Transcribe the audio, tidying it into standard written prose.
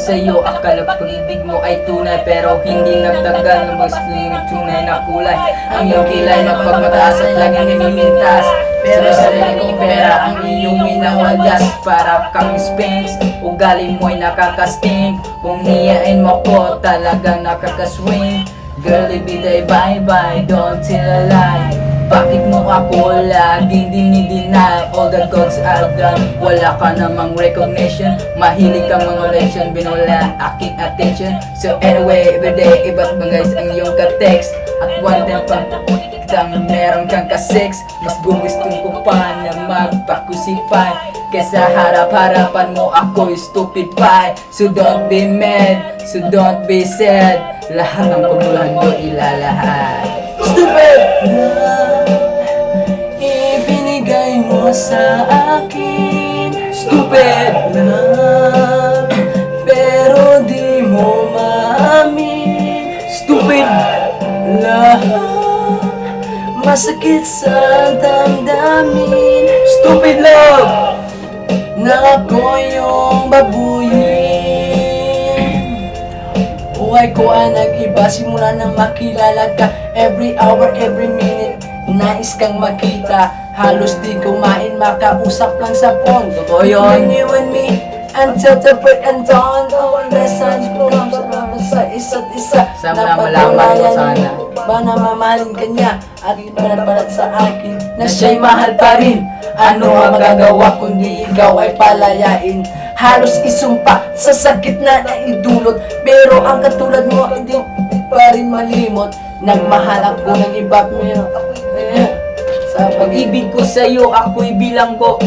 sa'yo, akala pag-ibig mo ay tunay, pero hindi nagtagal na mas yung tunay na kulay. Ang iyong kilay na pagmataas at laging namimintas, pero sarili kong pera ang iyong minawadyas. Para kang Sphinx, ugali mo'y nakakasting. Kung hiyain mo ko, talagang nakakaswing. Girl, ibigay bye-bye, don't tell a lie. Bakit mo ako laging dinideny? All the gods are done, wala ka namang recognition. Mahilig ka mga leksyon, binula aking attention. So anyway, everyday, iba't bagay ang iyong ka-text. At one time pang kitang meron kang ka-sex. Mas gumustong ko pa na magpakusipan, kesa harap-harapan mo ako stupid pie. So don't be mad, so don't be sad. Lahat ng kabuluhan mo ilalahat. Stupid! Ibinigay mo sa akin Stupid! love, pero di mo maamin. Stupid! Lahat masakit sa damdamin. Stupid love! Na ako yung babuyin. Buhay ko ang nag-iba simula nang makilala ka. Every hour, every minute, nais kang makita. Halos di kumain, makausap lang sa phone. Totoo yun. You and me, until the break and dawn. Our message comes around sa isa't isa. Sana malaman ko sana. Ba na mamahalin ka niya at panapalat sa akin na siya'y mahal pa rin. Ano ang magagawa kundi ikaw ay palayain? Halos isumpa sa sakit na naidulot, pero ang katulad mo hindi pa rin malimot. Nagmahal ako ng iba, pero sa Pag-ibig ko sa'yo, ako'y bilanggo.